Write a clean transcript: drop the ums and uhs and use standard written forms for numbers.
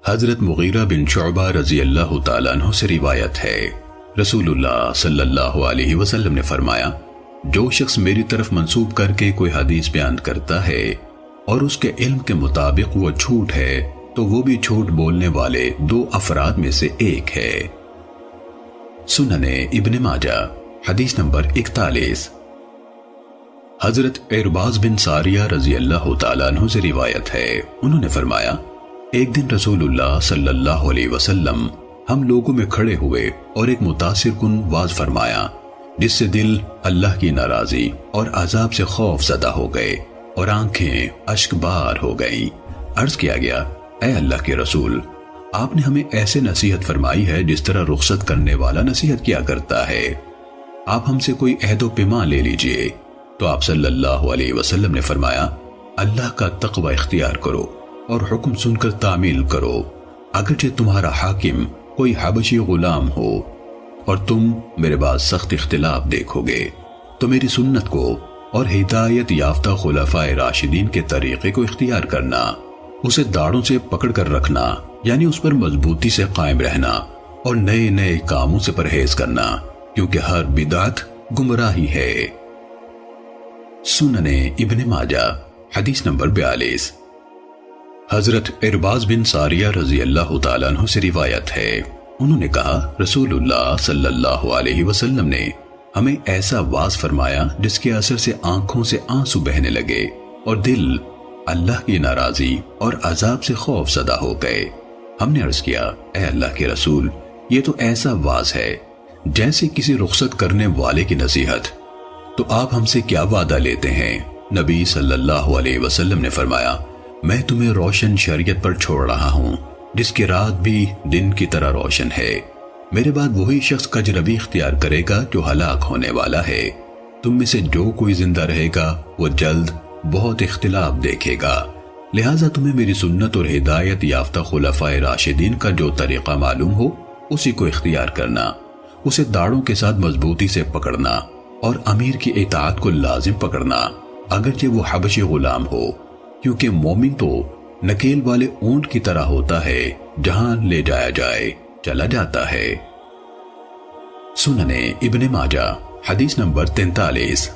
حضرت مغیرہ بن شعبہ رضی اللہ تعالیٰ عنہ سے روایت ہے، رسول اللہ صلی اللہ علیہ وسلم نے فرمایا، جو شخص میری طرف منسوب کر کے کوئی حدیث بیان کرتا ہے اور اس کے علم کے مطابق وہ جھوٹ ہے تو وہ بھی جھوٹ بولنے والے 2 افراد میں سے ایک ہے۔ سنن ابن ماجہ حدیث نمبر 41۔ حضرت عرباض بن ساریہ رضی اللہ تعالیٰ عنہ سے روایت ہے، انہوں نے فرمایا، ایک دن رسول اللہ صلی اللہ علیہ وسلم ہم لوگوں میں کھڑے ہوئے اور ایک متاثر کن واز فرمایا جس سے دل اللہ کی ناراضی اور عذاب سے خوف زدہ ہو گئے اور آنکھیں اشک بار ہو گئیں۔ عرض کیا گیا، اے اللہ کے رسول، آپ نے ہمیں ایسے نصیحت فرمائی ہے جس طرح رخصت کرنے والا نصیحت کیا کرتا ہے، آپ ہم سے کوئی عہد و پیمان لے لیجئے۔ تو آپ صلی اللہ علیہ وسلم نے فرمایا، اللہ کا تقوی اختیار کرو اور حکم سن کر تعمیل کرو، اگرچہ تمہارا حاکم کوئی حبشی غلام ہو، اور تم میرے بعد سخت اختلاف دیکھو گے تو میری سنت کو اور ہدایت یافتہ خلفائے راشدین کے طریقے کو اختیار کرنا، اسے داڑوں سے پکڑ کر رکھنا، یعنی اس پر مضبوطی سے قائم رہنا اور نئے نئے کاموں سے پرہیز کرنا، کیونکہ ہر بدعت گمراہی ہے۔ سنن ابن ماجہ حدیث نمبر 42۔ حضرت عرباض بن ساریہ رضی اللہ تعالیٰ عنہ سے روایت ہے، انہوں نے کہا، رسول اللہ صلی اللہ علیہ وسلم نے ہمیں ایسا واز فرمایا جس کے اثر سے آنکھوں سے آنسو بہنے لگے اور دل اللہ کی ناراضی اور عذاب سے خوف زدہ ہو گئے۔ ہم نے عرض کیا، اے اللہ کے رسول، یہ تو ایسا واز ہے جیسے کسی رخصت کرنے والے کی نصیحت، تو آپ ہم سے کیا وعدہ لیتے ہیں؟ نبی صلی اللہ علیہ وسلم نے فرمایا، میں تمہیں روشن شریعت پر چھوڑ رہا ہوں جس کی رات بھی دن کی طرح روشن ہے، میرے بعد وہی شخص کجروی اختیار کرے گا جو ہلاک ہونے والا ہے، تم میں سے جو کوئی زندہ رہے گا وہ جلد بہت اختلاف دیکھے گا، لہٰذا تمہیں میری سنت اور ہدایت یافتہ خلفائے راشدین کا جو طریقہ معلوم ہو اسی کو اختیار کرنا، اسے داڑوں کے ساتھ مضبوطی سے پکڑنا اور امیر کی اطاعت کو لازم پکڑنا، اگرچہ وہ حبشی غلام ہو، کیونکہ مومن تو نکیل والے اونٹ کی طرح ہوتا ہے، جہاں لے جایا جائے چلا جاتا ہے۔ سنن ابن ماجہ حدیث نمبر 43۔